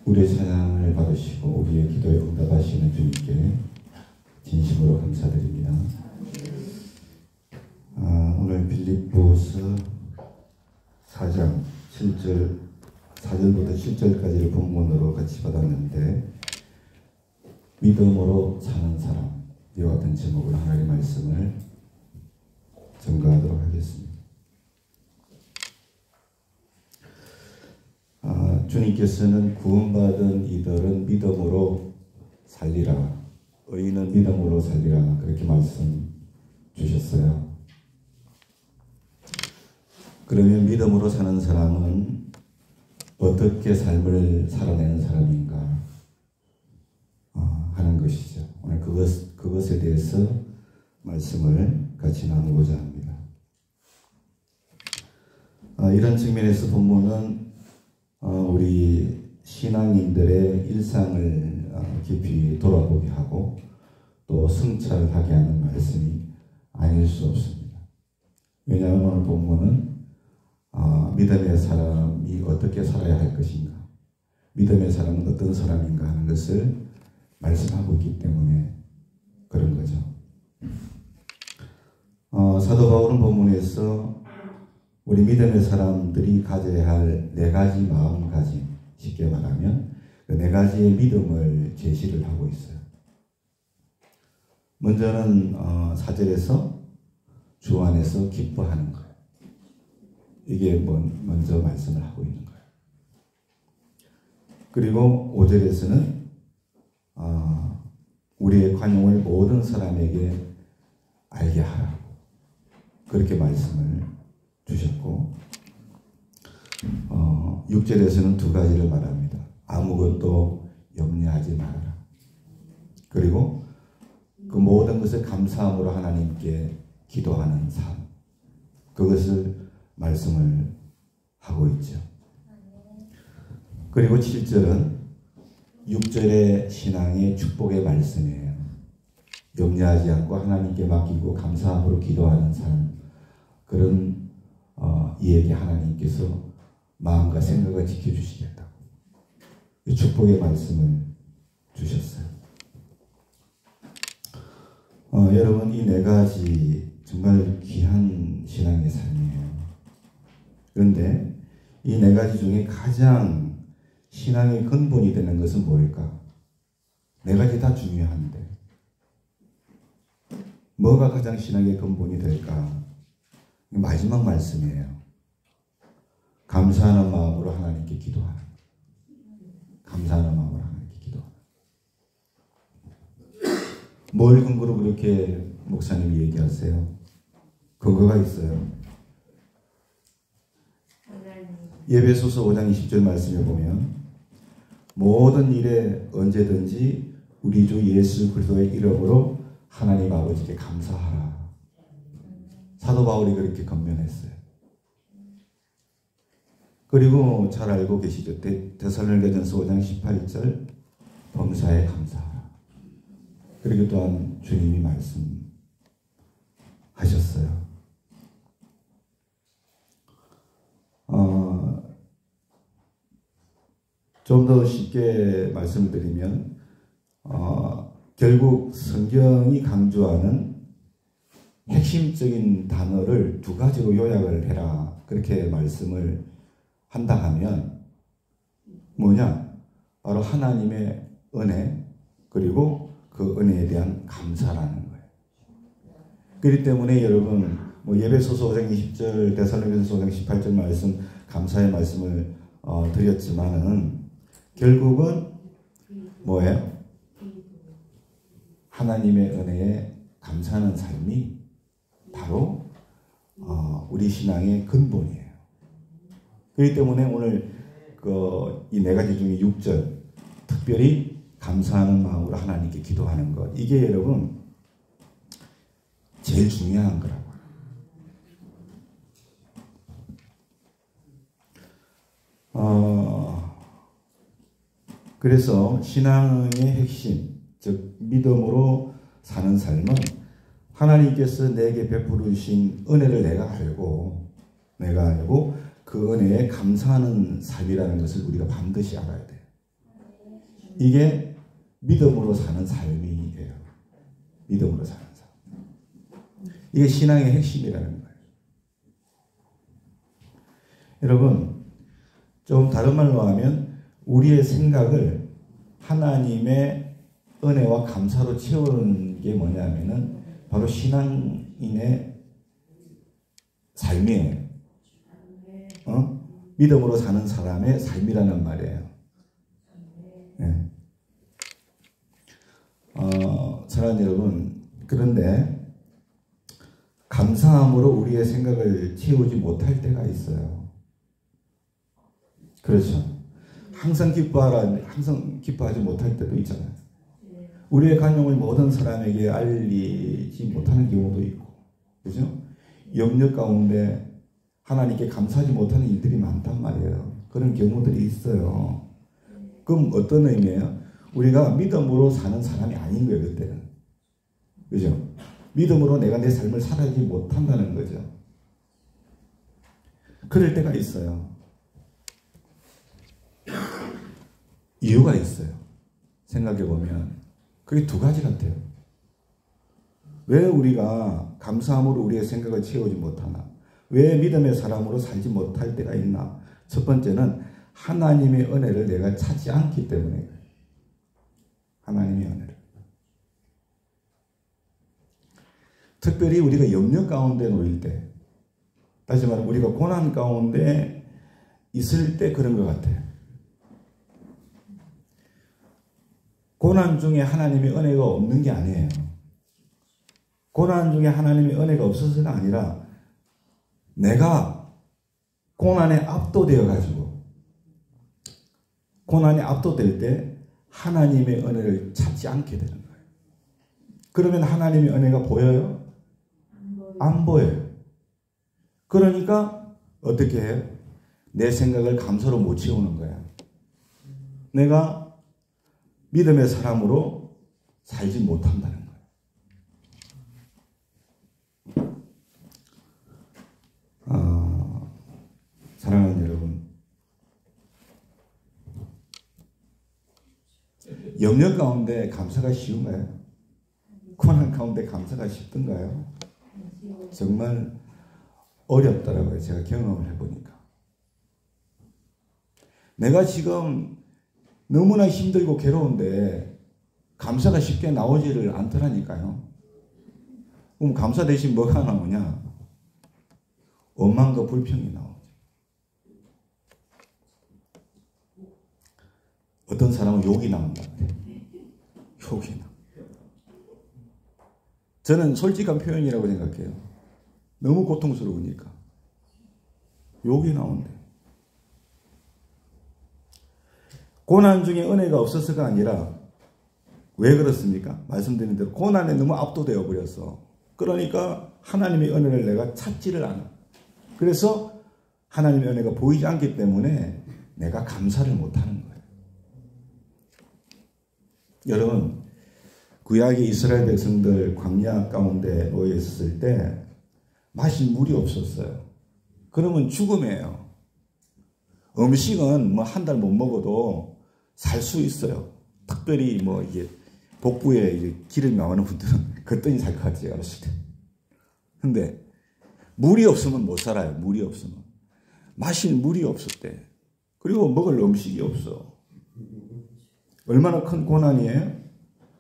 우리의 찬양을 받으시고 우리의 기도에 응답하시는 주님께 진심으로 감사드립니다. 오늘 빌립보서 4장 4절부터 7절까지를 본문으로 같이 받았는데, 믿음으로 사는 사람, 이와 같은 제목으로 하나님의 말씀을 전가하도록 하겠습니다. 주님께서는 구원받은 이들은 믿음으로 살리라, 의인은 믿음으로 살리라, 그렇게 말씀 주셨어요. 그러면 믿음으로 사는 사람은 어떻게 삶을 살아내는 사람인가 하는 것이죠. 오늘 그것에 대해서 말씀을 같이 나누고자 합니다. 이런 측면에서 본문은 우리 신앙인들의 일상을 깊이 돌아보게 하고 또 성찰하게 하는 말씀이 아닐 수 없습니다. 왜냐하면 오늘 본문은 믿음의 사람이 어떻게 살아야 할 것인가, 믿음의 사람은 어떤 사람인가 하는 것을 말씀하고 있기 때문에 그런 거죠. 사도 바울은 본문에서 우리 믿음의 사람들이 가져야 할 4가지 마음가짐, 쉽게 말하면 그 4가지의 믿음을 제시를 하고 있어요. 먼저는 4절에서 주 안에서 기뻐하는 거예요. 이게 먼저 말씀을 하고 있는 거예요. 그리고 5절에서는 우리의 관용을 모든 사람에게 알게 하라고 그렇게 말씀을 주셨고, 6절에서는 2가지를 말합니다. 아무것도 염려하지 말아라. 그리고 그 모든 것을 감사함으로 하나님께 기도하는 삶, 그것을 말씀을 하고 있죠. 그리고 7절은 6절의 신앙의 축복의 말씀이에요. 염려하지 않고 하나님께 맡기고 감사함으로 기도하는 삶, 그런 이에게 하나님께서 마음과 생각을 지켜주시겠다고 이 축복의 말씀을 주셨어요. 여러분, 이 4가지 정말 귀한 신앙의 삶이에요. 그런데 이 4가지 중에 가장 신앙의 근본이 되는 것은 뭘까? 4가지 다 중요한데 뭐가 가장 신앙의 근본이 될까? 마지막 말씀이에요. 감사하는 마음으로 하나님께 기도하는, 감사하는 마음으로 하나님께 기도하는. 뭘 근거로 그렇게 목사님이 얘기하세요? 근거가 있어요. 에베소서 5장 20절 말씀에 보면 모든 일에 언제든지 우리 주 예수 그리스도의 이름으로 하나님 아버지께 감사하라. 사도 바울이 그렇게 권면했어요. 그리고 잘 알고 계시죠? 데살로니가전서 5장 18절 범사에 감사하라. 그리고 또한 주님이 말씀하셨어요. 좀 더 쉽게 말씀을 드리면 결국 성경이 강조하는 핵심적인 단어를 2가지로 요약을 해라, 그렇게 말씀을 한다 하면 뭐냐? 바로 하나님의 은혜, 그리고 그 은혜에 대한 감사라는 거예요. 그렇기 때문에 여러분, 에베소서 5장 20절, 데살로니가전서 5장 18절 말씀, 감사의 말씀을 드렸지만은 결국은 뭐예요? 하나님의 은혜에 감사하는 삶이 바로 우리 신앙의 근본이에요. 그렇기 때문에 오늘 이 4가지 중에 6절, 특별히 감사하는 마음으로 하나님께 기도하는 것, 이게 여러분 제일 중요한 거라고. 그래서 신앙의 핵심, 즉 믿음으로 사는 삶은 하나님께서 내게 베풀으신 은혜를 내가 알고 그 은혜에 감사하는 삶이라는 것을 우리가 반드시 알아야 돼요. 이게 믿음으로 사는 삶이에요. 믿음으로 사는 삶. 이게 신앙의 핵심이라는 거예요. 여러분, 좀 다른 말로 하면 우리의 생각을 하나님의 은혜와 감사로 채우는 게 뭐냐면은 바로 신앙인의 삶이에요. 믿음으로 사는 사람의 삶이라는 말이에요. 네. 사랑하는 여러분, 그런데 감사함으로 우리의 생각을 채우지 못할 때가 있어요. 그렇죠. 항상 기뻐하지 못할 때도 있잖아요. 우리의 간용을 모든 사람에게 알리지 못하는 경우도 있고, 그죠? 염려 가운데 하나님께 감사하지 못하는 일들이 많단 말이에요. 그런 경우들이 있어요. 그럼 어떤 의미예요? 우리가 믿음으로 사는 사람이 아닌 거예요, 그때는. 그죠? 믿음으로 내가 내 삶을 살아가지 못한다는 거죠. 그럴 때가 있어요. 이유가 있어요. 생각해보면 그게 두 가지 같아요. 왜 우리가 감사함으로 우리의 생각을 채우지 못하나? 왜 믿음의 사람으로 살지 못할 때가 있나? 첫 번째는 하나님의 은혜를 내가 찾지 않기 때문에. 하나님의 은혜를. 특별히 우리가 염려 가운데 놓일 때, 다시 말하면 우리가 고난 가운데 있을 때 그런 것 같아요. 고난 중에 하나님의 은혜가 없는 게 아니에요. 고난 중에 하나님의 은혜가 없어서가 아니라 내가 고난에 압도되어 가지고 고난에 압도될 때 하나님의 은혜를 찾지 않게 되는 거예요. 그러면 하나님의 은혜가 보여요? 안 보여요. 그러니까 어떻게 해요? 내 생각을 감사로 못 채우는 거야. 내가 믿음의 사람으로 살지 못한다는 거예요. 사랑하는 여러분, 염려 가운데 감사가 쉬운가요? 고난 가운데 감사가 쉽던가요? 정말 어렵더라고요. 제가 경험을 해보니까. 내가 지금 너무나 힘들고 괴로운데 감사가 쉽게 나오지를 않더라니까요. 그럼 감사 대신 뭐가 나오냐? 원망과 불평이 나오죠. 어떤 사람은 욕이 나온다. 욕이 나. 저는 솔직한 표현이라고 생각해요. 너무 고통스러우니까. 욕이 나온대. 고난 중에 은혜가 없어서가 아니라 왜 그렇습니까? 말씀드린 대로 고난에 너무 압도되어 버렸어. 그러니까 하나님의 은혜를 내가 찾지를 않아. 그래서 하나님의 은혜가 보이지 않기 때문에 내가 감사를 못하는 거예요. 여러분, 구약의 이스라엘 백성들 광야 가운데 놓여 있었을 때 마실 물이 없었어요. 그러면 죽음이에요. 음식은 뭐 한 달 못 먹어도 살 수 있어요. 특별히 뭐 이게 복부에 이제 기름이 나오는 분들은 그랬더니 살 것 같아요. 어렸을 때. 근데 물이 없으면 못 살아요. 물이 없으면. 마실 물이 없을 때. 그리고 먹을 음식이 없어. 얼마나 큰 고난이에요?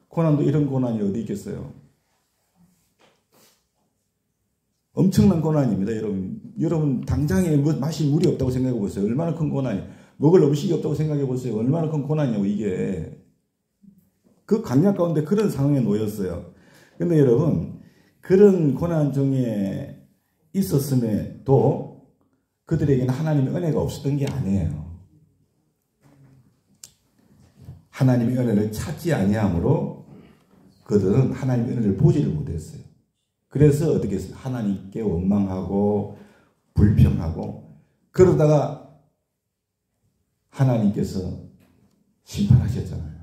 고난도 이런 고난이 어디 있겠어요? 엄청난 고난입니다, 여러분. 여러분, 당장에 마실 물이 없다고 생각해 보세요. 얼마나 큰 고난이. 먹을 음식이 없다고 생각해 보세요. 얼마나 큰 고난이냐고, 이게. 그 광야 가운데 그런 상황에 놓였어요. 근데 여러분, 그런 고난 중에 있었음에도 그들에게는 하나님의 은혜가 없었던 게 아니에요. 하나님의 은혜를 찾지 아니함으로 그들은 하나님의 은혜를 보지를 못했어요. 그래서 어떻게 했어요? 하나님께 원망하고 불평하고 그러다가 하나님께서 심판하셨잖아요.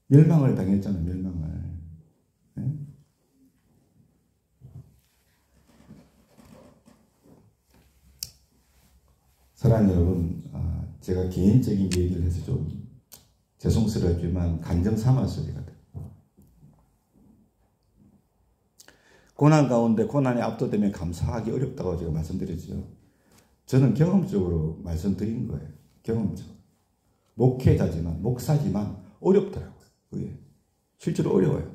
멸망을 당했잖아요. 멸망을. 네? 사랑하는 여러분, 제가 개인적인 얘기를 해서 좀 죄송스럽지만 간정 삼아서 제가 고난 가운데 고난에 압도되면 감사하기 어렵다고 제가 말씀드렸죠. 저는 경험적으로 말씀드린 거예요. 경험적으로. 목회자지만 목사지만 어렵더라고요. 그게 실제로 어려워요.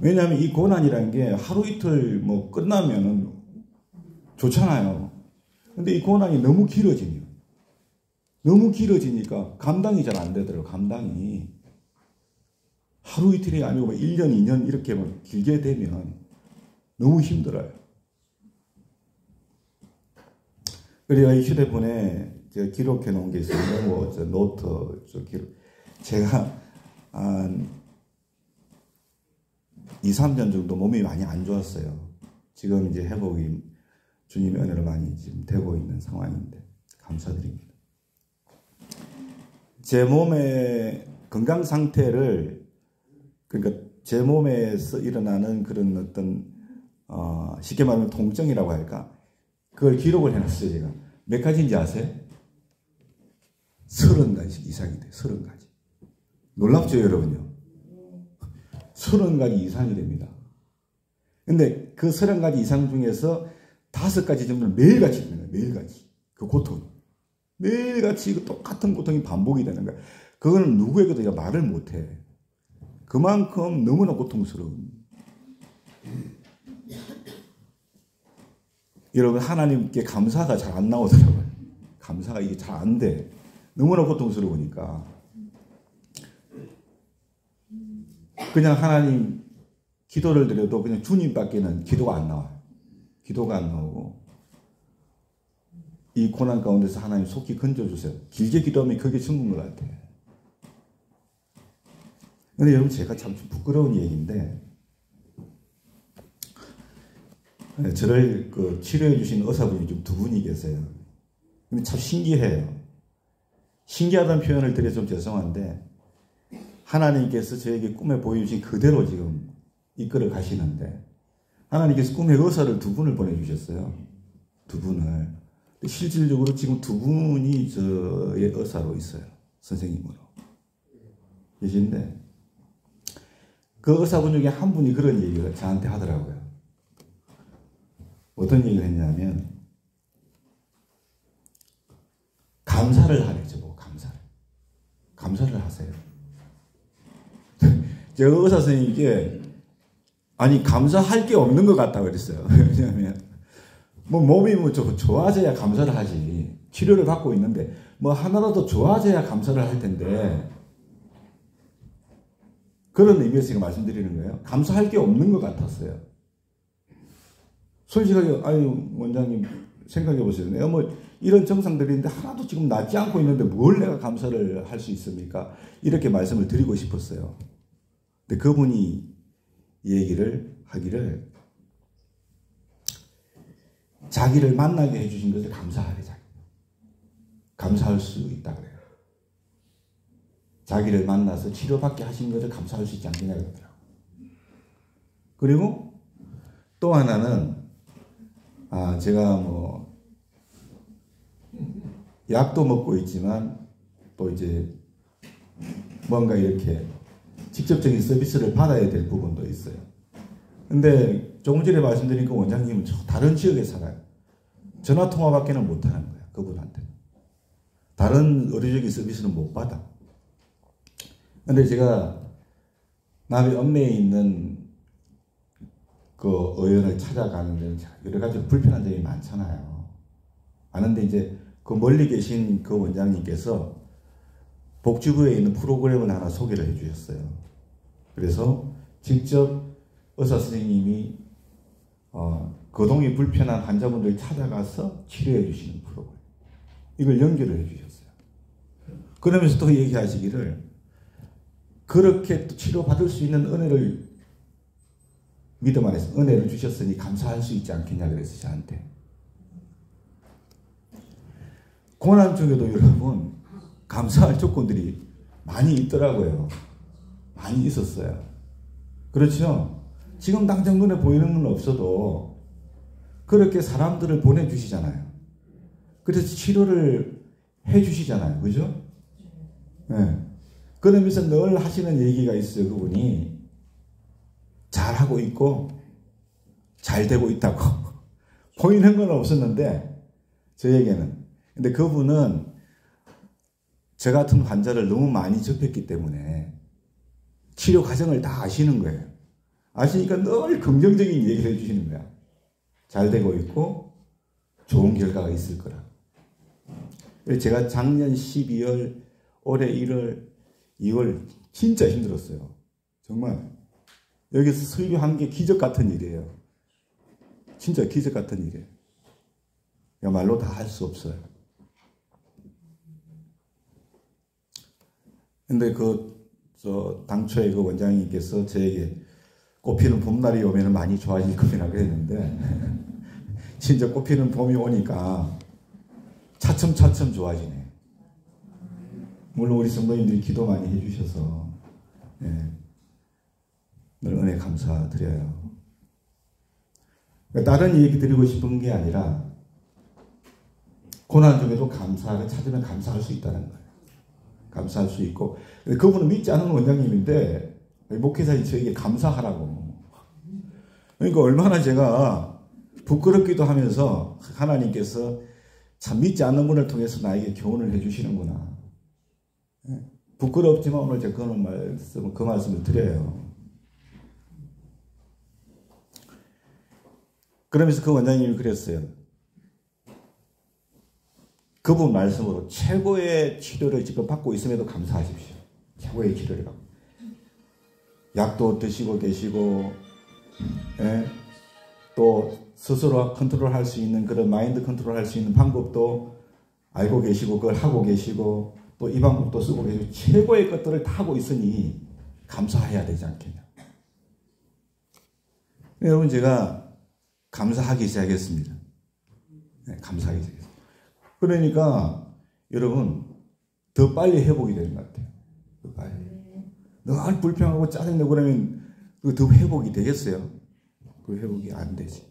왜냐하면 이 고난이라는 게 하루 이틀 뭐 끝나면은 좋잖아요. 근데 이 고난이 너무 길어지니까 감당이 잘 안 되더라고요. 감당이. 하루 이틀이 아니고 1년, 2년 이렇게 길게 되면 너무 힘들어요. 그래야 이 휴대폰에 제가 기록해 놓은 게 있어요. 노트, 제가 한 2, 3년 정도 몸이 많이 안 좋았어요. 지금 이제 회복이 주님의 은혜로 많이 지금 되고 있는 상황인데 감사드립니다. 제 몸의 건강 상태를 그러니까 제 몸에서 일어나는 그런 어떤 쉽게 말하면 통증이라고 할까? 그걸 기록을 해놨어요. 제가. 몇 가지인지 아세요? 30가지 이상이 돼요. 30가지. 놀랍죠 여러분요? 30가지 이상이 됩니다. 근데 그 30가지 이상 중에서 5가지 정도는 매일같이 됩니다. 매일같이. 그 고통. 매일같이 그 똑같은 고통이 반복이 되는 거야. 그거는 누구에게도 말을 못해. 그만큼 너무나 고통스러운. 여러분 하나님께 감사가 잘 안 나오더라고요. 감사가 이게 잘 안 돼. 너무나 고통스러우니까. 그냥 하나님 기도를 드려도 그냥 주님밖에는 기도가 안 나와요. 기도가 안 나오고 이 고난 가운데서 하나님 속히 건져주세요. 길게 기도하면 그게 전부인 것 같아요. 근데 여러분 제가 참 부끄러운 얘기인데 저를 치료해 주신 의사분이 좀 2분이 계세요. 근데 참 신기해요. 신기하다는 표현을 드려 좀 죄송한데 하나님께서 저에게 꿈에 보여주신 그대로 지금 이끌어 가시는데 하나님께서 꿈에 의사를 2분을 보내주셨어요. 2분을. 실질적으로 지금 2분이 저의 의사로 있어요. 선생님으로. 계신데 그 의사분 중에 한 분이 그런 얘기를 저한테 하더라고요. 어떤 얘기를 했냐면 감사를 하래죠. 뭐 감사를 하세요. 제가 의사 선생님께 아니 감사할 게 없는 것 같다고 그랬어요. 왜냐하면 뭐 몸이 뭐 좋아져야 감사를 하지. 치료를 받고 있는데 뭐 하나라도 좋아져야 감사를 할 텐데 그런 의미에서 제가 말씀드리는 거예요. 감사할 게 없는 것 같았어요. 솔직하게 아유 원장님 생각해 보세요. 내가 뭐 이런 증상들이 있는데 하나도 지금 낫지 않고 있는데 뭘 내가 감사를 할 수 있습니까? 이렇게 말씀을 드리고 싶었어요. 근데 그분이 얘기를 하기를 자기를 만나게 해주신 것을 감사하래. 감사할 수 있다 그래요. 자기를 만나서 치료받게 하신 것을 감사할 수 있지 않겠냐 그러더라고요. 그리고 또 하나는 제가 뭐 약도 먹고 있지만 또 이제 뭔가 이렇게 직접적인 서비스를 받아야 될 부분도 있어요. 근데 조금 전에 말씀드린 그 원장님은 다른 지역에 살아요. 전화통화밖에는 못하는 거야. 그분한테. 다른 의료적인 서비스는 못 받아. 근데 제가 남의 읍내에 있는 그 의원을 찾아가는데 여러 가지 불편한 점이 많잖아요. 많은데 이제 그 멀리 계신 그 원장님께서 복지부에 있는 프로그램을 하나 소개를 해 주셨어요. 그래서 직접 의사 선생님이 거동이 불편한 환자분들을 찾아가서 치료해 주시는 프로그램. 이걸 연결을 해 주셨어요. 그러면서 또 얘기하시기를 그렇게 또 치료받을 수 있는 은혜를 믿음 안에서 은혜를 주셨으니 감사할 수 있지 않겠냐 그래서 저한테. 고난 중에도 여러분 감사할 조건들이 많이 있더라고요. 많이 있었어요. 그렇죠? 지금 당장 눈에 보이는 건 없어도 그렇게 사람들을 보내주시잖아요. 그래서 치료를 해주시잖아요. 그죠? 예. 그러면서 늘 하시는 얘기가 있어요. 그분이 잘하고 있고 잘 되고 있다고. 보이는 건 없었는데 저에게는. 근데 그분은 저 같은 환자를 너무 많이 접했기 때문에 치료 과정을 다 아시는 거예요. 아시니까 늘 긍정적인 얘기를 해주시는 거야. 잘 되고 있고 좋은 결과가 있을 거라. 제가 작년 12월, 올해 1월, 2월 진짜 힘들었어요. 정말 여기서 설교한 게 기적 같은 일이에요. 진짜 기적 같은 일이에요. 말로 다 할 수 없어요. 근데 당초에 그 원장님께서 저에게 꽃피는 봄날이 오면 많이 좋아질 것이라고 했는데, 진짜 꽃피는 봄이 오니까 차츰차츰 좋아지네. 물론 우리 성도님들이 기도 많이 해주셔서, 늘 은혜 감사드려요. 다른 얘기 드리고 싶은 게 아니라, 고난 중에도 감사를 찾으면 감사할 수 있다는 거예요. 감사할 수 있고, 그분은 믿지 않는 원장님인데 목회자이 저에게 감사하라고. 그러니까 얼마나 제가 부끄럽기도 하면서 하나님께서 참 믿지 않는 분을 통해서 나에게 교훈을 해주시는구나. 부끄럽지만 오늘 제가 그 말씀을 드려요. 그러면서 그 원장님이 그랬어요. 그분 말씀으로 최고의 치료를 지금 받고 있음에도 감사하십시오. 최고의 치료를 받고. 약도 드시고 계시고, 또 스스로 컨트롤할 수 있는 그런 마인드 컨트롤할 수 있는 방법도 알고 계시고 그걸 하고 계시고 또 이 방법도 쓰고 계시고 최고의 것들을 다 하고 있으니 감사해야 되지 않겠냐. 여러분 제가 감사하기 시작했습니다. 감사하기 시작했습니다. 그러니까 여러분 더 빨리 회복이 되는 것 같아요. 더 빨리. 늘 불평하고 짜증내고 그러면 더 회복이 되겠어요? 그 회복이 안 되지.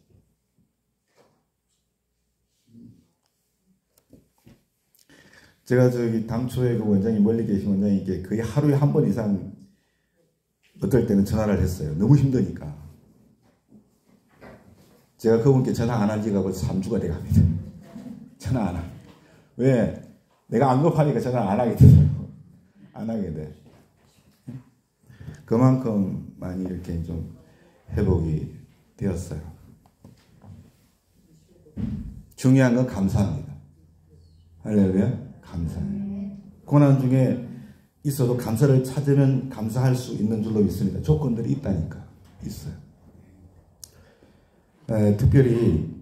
제가 당초에 그 원장님 멀리 계신 원장님께 거의 하루에 한 번 이상 어떨 때는 전화를 했어요. 너무 힘드니까. 제가 그분께 전화 안 한 지가 벌써 3주가 돼갑니다. 전화 안 하. 왜? 내가 안 급하니까 전화 안 하게 되더라고. 안 하게 돼. 그만큼 많이 이렇게 좀 회복이 되었어요. 중요한 건 감사합니다. 할렐루야. 감사해요. 고난 중에 있어도 감사를 찾으면 감사할 수 있는 줄로 믿습니다. 조건들이 있다니까. 있어요. 특별히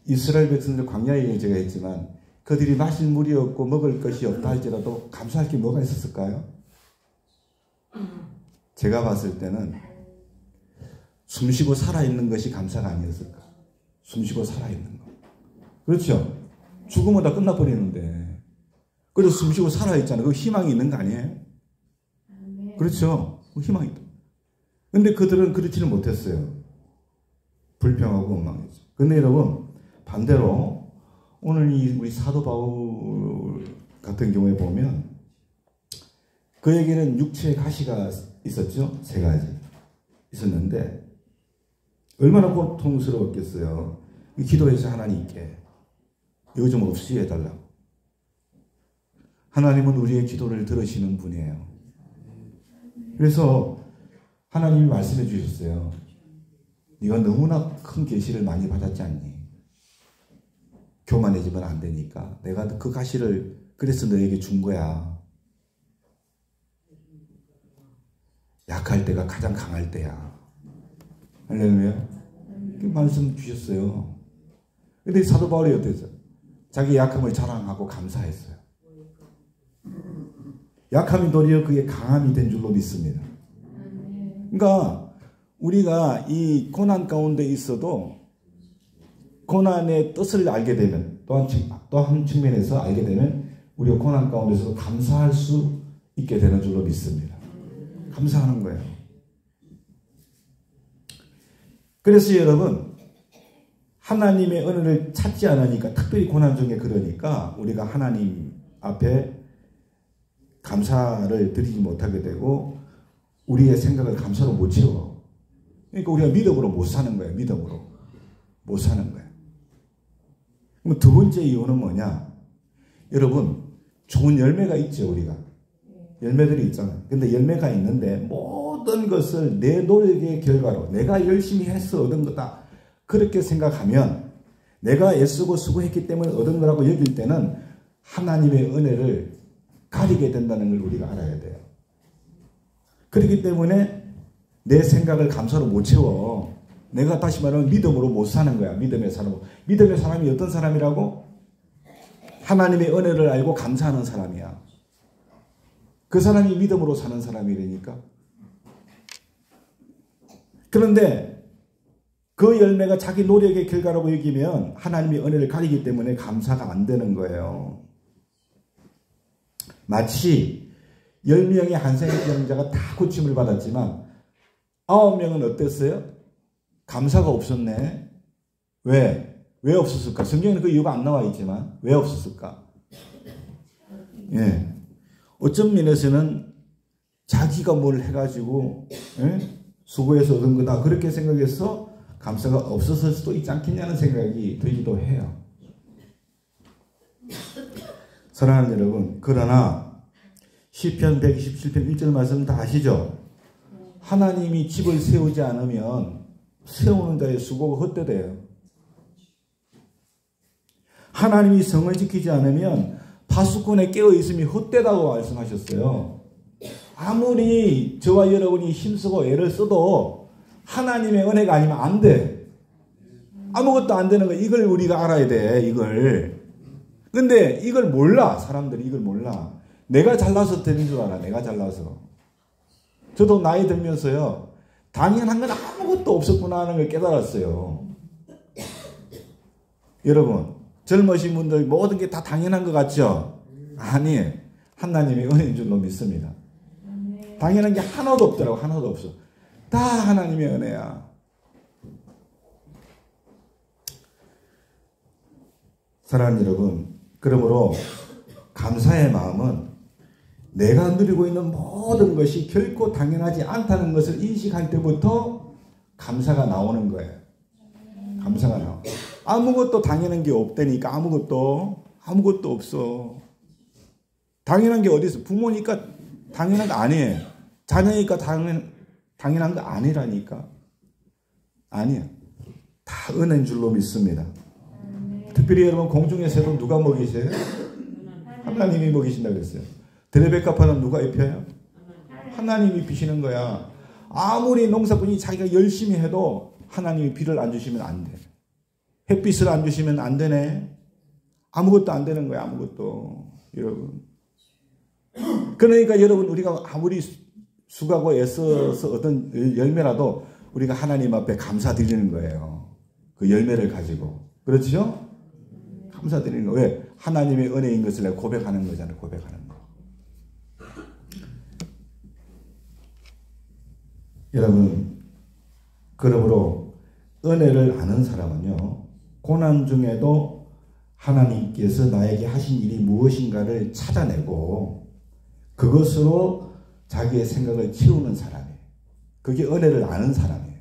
이스라엘 백성들 광야에 제가 했지만 그들이 마실 물이 없고 먹을 것이 없다 할지라도 감사할 게 뭐가 있었을까요? 제가 봤을 때는 숨쉬고 살아있는 것이 감사가 아니었을까. 숨쉬고 살아있는 것. 그렇죠? 죽으면 다 끝나버리는데 그래도 숨쉬고 살아있잖아요. 그 희망이 있는 거 아니에요? 그렇죠? 그 희망이 있다. 근데 그들은 그렇지는 못했어요. 불평하고 원망했죠. 근데 여러분 반대로 오늘 우리 사도 바울 같은 경우에 보면 그에게는 육체의 가시가 있었죠. 3가지 있었는데 얼마나 고통스러웠겠어요. 기도해서 하나님께 이거 좀 없이 해달라고. 하나님은 우리의 기도를 들으시는 분이에요. 그래서 하나님이 말씀해 주셨어요. 네가 너무나 큰 계시를 많이 받았지 않니? 교만해지면 안 되니까 내가 그 가시를 그래서 너에게 준 거야. 약할 때가 가장 강할 때야. 할렐루야. 그 말씀 주셨어요. 근데 사도 바울이 어땠어요? 자기 약함을 자랑하고 감사했어요. 약함이 도리어 그게 강함이 된 줄로 믿습니다. 그러니까 우리가 이 고난 가운데 있어도 고난의 뜻을 알게 되면 또 한 측면에서 알게 되면 우리가 고난 가운데서도 감사할 수 있게 되는 줄로 믿습니다. 감사하는 거예요. 그래서 여러분 하나님의 은혜를 찾지 않으니까 특별히 고난 중에 그러니까 우리가 하나님 앞에 감사를 드리지 못하게 되고 우리의 생각을 감사로 못 채워. 그러니까 우리가 믿음으로 못 사는 거예요. 믿음으로 못 사는 거예요. 그럼 두 번째 이유는 뭐냐? 여러분, 좋은 열매가 있죠. 우리가 열매들이 있잖아요. 근데 열매가 있는데 모든 것을 내 노력의 결과로 내가 열심히 해서 얻은 거다 그렇게 생각하면, 내가 애쓰고 수고했기 때문에 얻은 거라고 여길 때는 하나님의 은혜를 가리게 된다는 걸 우리가 알아야 돼요. 그렇기 때문에 내 생각을 감사로 못 채워. 내가 다시 말하면 믿음으로 못 사는 거야. 믿음의 사람. 믿음의 사람이 어떤 사람이라고? 하나님의 은혜를 알고 감사하는 사람이야. 그 사람이 믿음으로 사는 사람이라니까. 그런데 그 열매가 자기 노력의 결과라고 여기면 하나님의 은혜를 가리기 때문에 감사가 안 되는 거예요. 마치 10명의 한센병자가 다 고침을 받았지만 9명은 어땠어요? 감사가 없었네. 왜? 왜 없었을까? 성경에는 그 이유가 안 나와 있지만 왜 없었을까? 예. 어떤 면에서는 자기가 뭘 해가지고 수고해서 얻은 거다 그렇게 생각해서 감사가 없었을 수도 있지 않겠냐는 생각이 들기도 해요. 사랑하는 여러분, 그러나 시편 127편 1절 말씀 다 아시죠? 하나님이 집을 세우지 않으면 세우는 자의 수고가 헛되대요. 하나님이 성을 지키지 않으면 파수꾼에 깨어 있음이 헛되다고 말씀하셨어요. 아무리 저와 여러분이 힘쓰고 애를 써도 하나님의 은혜가 아니면 안 돼. 아무것도 안 되는 거, 이걸 우리가 알아야 돼. 이걸. 근데 이걸 몰라. 사람들이 이걸 몰라. 내가 잘나서 되는 줄 알아. 내가 잘나서. 저도 나이 들면서요, 당연한 건 아무것도 없었구나 하는 걸 깨달았어요. 여러분, 젊으신 분들 모든 게 다 당연한 것 같죠? 아니, 하나님의 은혜인 줄로 믿습니다. 당연한 게 하나도 없더라고. 하나도 없어. 다 하나님의 은혜야. 사랑하는 여러분, 그러므로 감사의 마음은 내가 누리고 있는 모든 것이 결코 당연하지 않다는 것을 인식할 때부터 감사가 나오는 거예요. 감사가 나와. 아무것도 당연한 게 없다니까. 아무것도 없어. 당연한 게 어디 있어? 부모니까 당연한 거 아니에요. 자녀니까 당연한 거 아니라니까. 아니야. 다 은혜인 줄로 믿습니다. 특별히 여러분, 공중의 새도 누가 먹이세요? 하나님이 먹이신다고 그랬어요. 드레베카파는 누가 입혀요? 하나님이 비시는 거야. 아무리 농사꾼이 자기가 열심히 해도 하나님이 비를 안 주시면 안 돼. 햇빛을 안 주시면 안 되네. 아무것도 안 되는 거야. 아무것도. 여러분. 그러니까 여러분, 우리가 아무리 수고하고 애써서 얻은 열매라도 우리가 하나님 앞에 감사드리는 거예요. 그 열매를 가지고. 그렇죠? 감사드리는 거. 왜? 하나님의 은혜인 것을 내가 고백하는 거잖아요. 고백하는 거. 여러분, 그러므로 은혜를 아는 사람은요, 고난 중에도 하나님께서 나에게 하신 일이 무엇인가를 찾아내고 그것으로 자기의 생각을 채우는 사람이에요. 그게 은혜를 아는 사람이에요.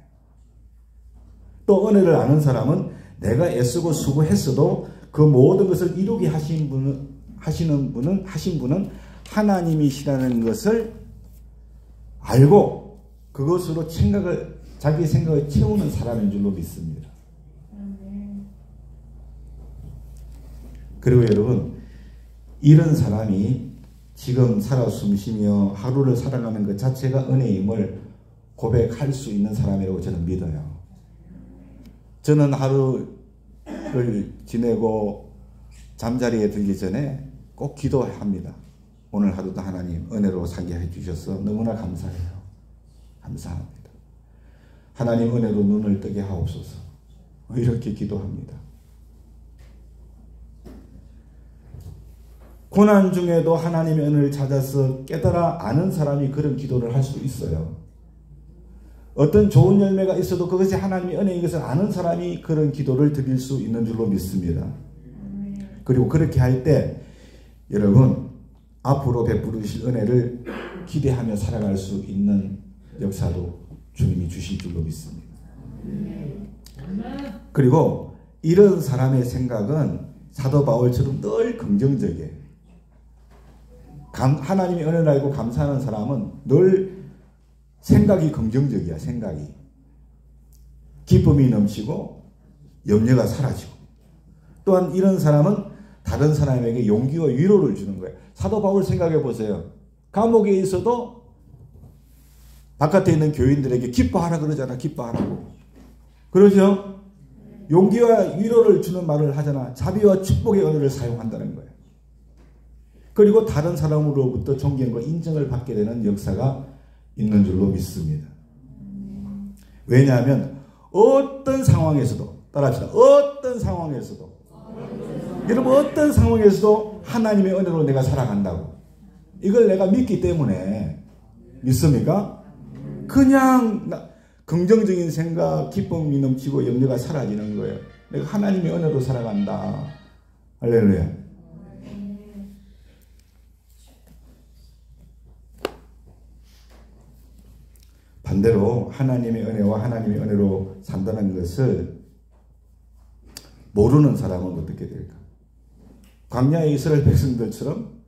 또 은혜를 아는 사람은 내가 애쓰고 수고했어도 그 모든 것을 이루게 하신 분은 하나님이시라는 것을 알고 그것으로 자기 생각을 채우는 사람인 줄로 믿습니다. 그리고 여러분, 이런 사람이 지금 살아 숨쉬며 하루를 살아가는 것 자체가 은혜임을 고백할 수 있는 사람이라고 저는 믿어요. 저는 하루를 지내고 잠자리에 들기 전에 꼭 기도합니다. 오늘 하루도 하나님 은혜로 살게 해주셔서 너무나 감사해요. 감사합니다. 하나님 은혜로 눈을 뜨게 하옵소서. 이렇게 기도합니다. 고난 중에도 하나님의 은혜를 찾아서 깨달아 아는 사람이 그런 기도를 할 수 있어요. 어떤 좋은 열매가 있어도 그것이 하나님의 은혜인 것을 아는 사람이 그런 기도를 드릴 수 있는 줄로 믿습니다. 그리고 그렇게 할 때 여러분, 앞으로 베푸르실 은혜를 기대하며 살아갈 수 있는 역사도 주님이 주실 줄로 믿습니다. 그리고 이런 사람의 생각은 사도 바울처럼 늘 긍정적이에요. 하나님의 은혜를 알고 감사하는 사람은 늘 생각이 긍정적이야. 생각이. 기쁨이 넘치고 염려가 사라지고, 또한 이런 사람은 다른 사람에게 용기와 위로를 주는 거예요. 사도 바울 생각해 보세요. 감옥에 있어도 바깥에 있는 교인들에게 기뻐하라 그러잖아. 기뻐하라고. 그러죠? 용기와 위로를 주는 말을 하잖아. 자비와 축복의 언어를 사용한다는 거예요. 그리고 다른 사람으로부터 존경과 인정을 받게 되는 역사가 있는 줄로 믿습니다. 왜냐하면 어떤 상황에서도, 따라합시다. 어떤 상황에서도, 여러분 어떤 상황에서도 하나님의 은혜로 내가 살아간다고. 이걸 내가 믿기 때문에. 믿습니까? 그냥 긍정적인 생각, 기쁨이 넘치고 염려가 사라지는 거예요. 내가 하나님의 은혜로 살아간다. 할렐루야. 반대로 하나님의 은혜와 하나님의 은혜로 산다는 것을 모르는 사람은 어떻게 될까? 광야의 이스라엘 백성들처럼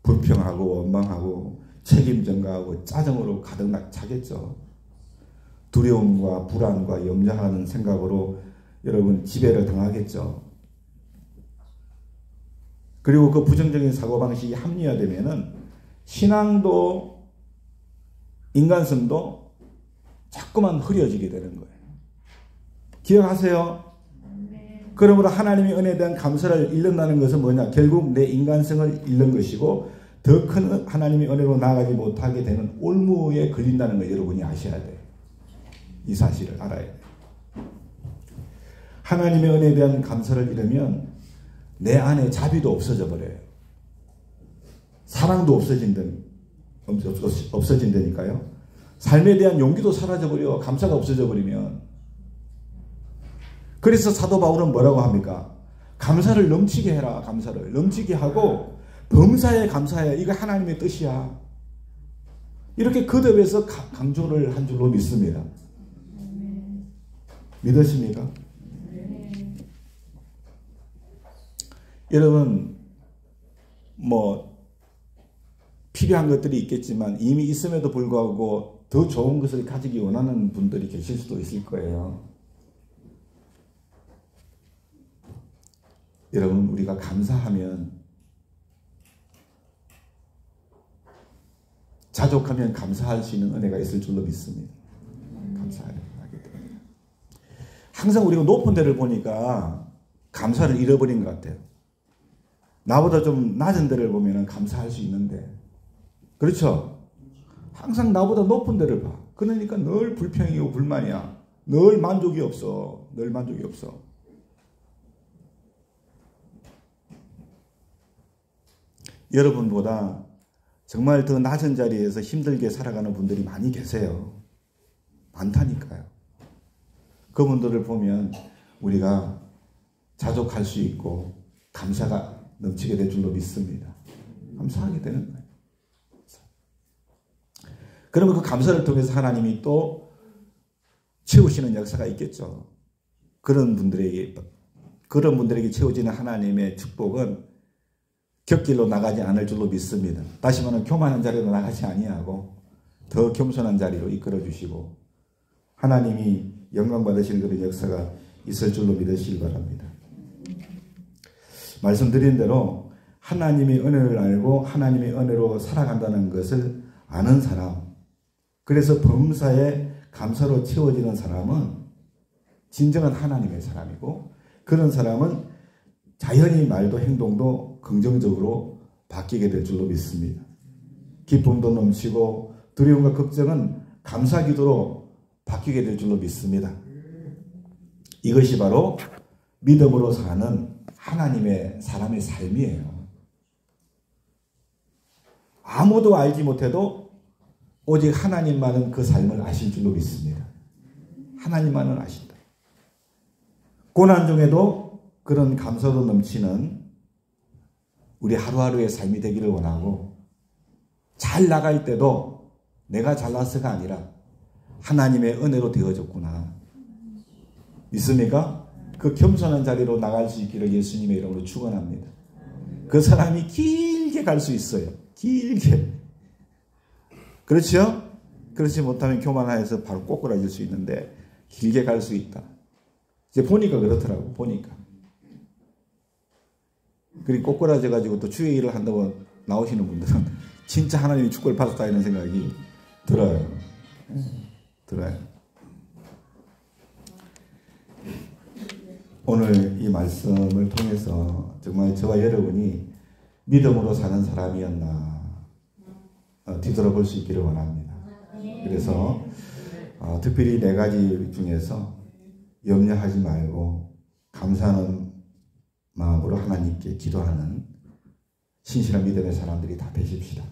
불평하고 원망하고 책임 전가하고 짜증으로 가득 차겠죠. 두려움과 불안과 염려하는 생각으로 여러분 지배를 당하겠죠. 그리고 그 부정적인 사고방식이 합리화되면은 신앙도 인간성도 자꾸만 흐려지게 되는 거예요. 기억하세요? 그러므로 하나님의 은혜에 대한 감사를 잃는다는 것은 뭐냐? 결국 내 인간성을 잃는 것이고 더 큰 하나님의 은혜로 나아가지 못하게 되는 올무에 걸린다는 걸 여러분이 아셔야 돼요. 이 사실을 알아야 돼요. 하나님의 은혜에 대한 감사를 잃으면 내 안에 자비도 없어져 버려요. 사랑도 없어진다니까요. 삶에 대한 용기도 사라져버려. 감사가 없어져 버리면. 그래서 사도 바울은 뭐라고 합니까? 감사를 넘치게 해라. 감사를 넘치게 하고 범사에 감사해. 이거 하나님의 뜻이야. 이렇게 거듭해서 강조를 한 줄로 믿습니다. 믿으십니까? 여러분 필요한 것들이 있겠지만 이미 있음에도 불구하고 더 좋은 것을 가지기 원하는 분들이 계실 수도 있을 거예요. 여러분 우리가 감사하면, 자족하면 감사할 수 있는 은혜가 있을 줄로 믿습니다. 감사하게 됩니다. 항상 우리가 높은 데를 보니까 감사를 잃어버린 것 같아요. 나보다 좀 낮은 데를 보면 감사할 수 있는데, 그렇죠? 항상 나보다 높은 데를 봐. 그러니까 늘 불평이고 불만이야. 늘 만족이 없어. 늘 만족이 없어. 여러분보다 정말 더 낮은 자리에서 힘들게 살아가는 분들이 많이 계세요. 많다니까요. 그분들을 보면 우리가 자족할 수 있고 감사가 넘치게 될 줄로 믿습니다. 감사하게 되는 거예요. 그러면 그 감사를 통해서 하나님이 또 채우시는 역사가 있겠죠. 그런 분들에게 채워지는 하나님의 축복은 곁길로 나가지 않을 줄로 믿습니다. 다시 말하면 교만한 자리로 나가지 아니하고 더 겸손한 자리로 이끌어 주시고 하나님이 영광 받으실 그런 역사가 있을 줄로 믿으시기 바랍니다. 말씀드린 대로 하나님의 은혜를 알고 하나님의 은혜로 살아간다는 것을 아는 사람, 그래서 범사에 감사로 채워지는 사람은 진정한 하나님의 사람이고, 그런 사람은 자연히 말도 행동도 긍정적으로 바뀌게 될 줄로 믿습니다. 기쁨도 넘치고 두려움과 걱정은 감사기도로 바뀌게 될 줄로 믿습니다. 이것이 바로 믿음으로 사는 하나님의 사람의 삶이에요. 아무도 알지 못해도 오직 하나님만은 그 삶을 아실 줄로 믿습니다. 하나님만은 아신다. 고난 중에도 그런 감사로 넘치는 우리 하루하루의 삶이 되기를 원하고, 잘 나갈 때도 내가 잘나서가 아니라 하나님의 은혜로 되어졌구나. 믿습니까? 그 겸손한 자리로 나갈 수 있기를 예수님의 이름으로 축원합니다. 그 사람이 길게 갈 수 있어요. 길게. 그렇죠? 그렇지 못하면 교만하여서 바로 꼬꾸라질 수 있는데 길게 갈 수 있다. 이제 보니까 그렇더라고. 보니까. 그리고 꼬꾸라져가지고 또 주의 일을 한다고 나오시는 분들은 진짜 하나님이 축복을 받았다 이런 생각이 들어요. 들어요. 오늘 이 말씀을 통해서 정말 저와 여러분이 믿음으로 사는 사람이었나 뒤돌아볼 수 있기를 원합니다. 그래서 특별히 4가지 중에서 염려하지 말고 감사하는 마음으로 하나님께 기도하는 신실한 믿음의 사람들이 다 되십시다.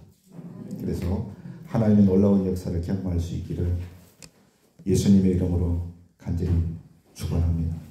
그래서 하나님의 놀라운 역사를 경험할 수 있기를 예수님의 이름으로 간절히 축원합니다.